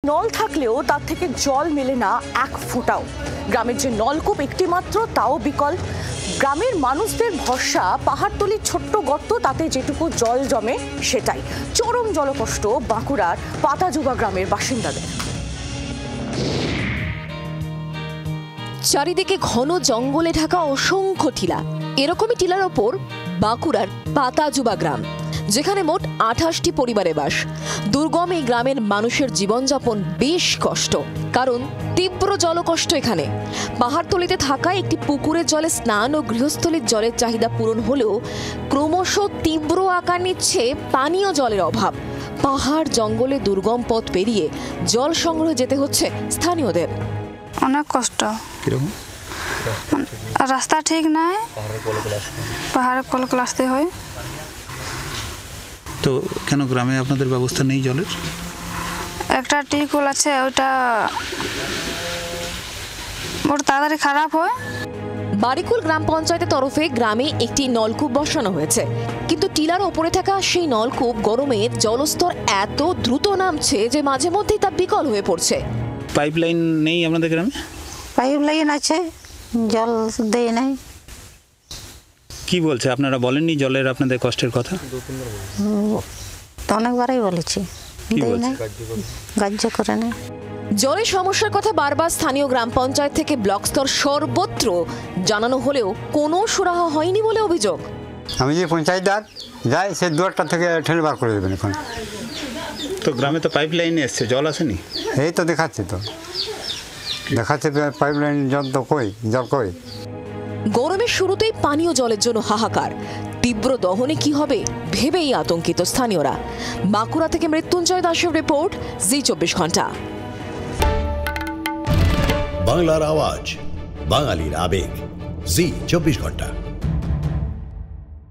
নল থাকলেও তার থেকে জল মেলে না এক ফোঁটাও। গ্রামের যে নলকূপ একটি মাত্র, তাও বিকল। গ্রামের মানুষদের ভরসা পাহাড়তলির ছোট্ট গর্ত, তাতে যেটুকু জল জমে সেটাই। চরম জলকষ্ট বাঁকুড়ার পাতাজুবা গ্রামের বাসিন্দাদের। চারিদিকে ঘন জঙ্গলে ঢাকা অসংখ্য টিলা। এরকমই টিলার ওপর বাঁকুড়ার পাতাজুবা গ্রাম, যেখানে মোট 28টি পরিবারে বাস। দুর্গম এই গ্রামের মানুষের জীবনযাপন বেশ কষ্ট, কারণ তীব্র জলকষ্ট এখানে। পাহাড়তলিতে থাকা একটি পুকুরের জলে স্নান ও গৃহস্থলীর জলের চাহিদা পূরণ হলেও ক্রমশ তীব্র আকার নিচ্ছে পানীয় জলের অভাব। পাহাড় জঙ্গলে দুর্গম পথ পেরিয়ে জল সংগ্রহে যেতে হচ্ছে স্থানীয়দের। অনেক কষ্ট, রাস্তা ঠিক নাই, পাহাড়ে কল আসতে হয়। তো কেন গ্রামে আপনাদের ব্যবস্থা নেই জলের? একটা টিউবওয়েল আছে, ওইটা বড় তাড়াতাড়ি খারাপ হয়। বারিকুল গ্রাম পঞ্চায়েতের তরফে গ্রামে একটি নলকূপ বসানো হয়েছে, কিন্তু টিলার ওপরে থাকা সেই নলকূপ গরমে জলস্তর এত দ্রুত নামছে যে মাঝে মধ্যেই তা বিকল হয়ে পড়ছে। পাইপলাইন নেই আপনাদের গ্রামে? পাইপলাইন আছে, জল দেয় নাই। কি বলছে, আপনারা বলেননি জলের আপনাদের কষ্টের কথা? তো অনেকবারই বলেছি, গ্রাহ্য করে না। জলের সমস্যার কথা বারবার স্থানীয় গ্রাম পঞ্চায়েত থেকে ব্লক স্তর সর্বত্র জানানো হলেও কোনো সুরাহা হয়নি বলে অভিযোগ। আমি যে পঞ্চায়েতদার যাই, সে দুয়ারটা থেকে ঠেলে বার করে দেবেন। এখন তো গ্রামে তো পাইপলাইনে এসছে, জল আসেনি। এই তো দেখাচ্ছে পাইপলাইন জল তো জল কই। গরমের শুরুতেই পানীয় জলের জন্য হাহাকার। তীব্র দহনে কি হবে ভেবেই আতঙ্কিত স্থানীয়রা। বাঁকুড়া থেকে মৃত্যুঞ্জয় দাসের রিপোর্ট, জি24 ঘন্টা। বাংলার আওয়াজ, বাঙালির আবেগ, জি24 ঘন্টা।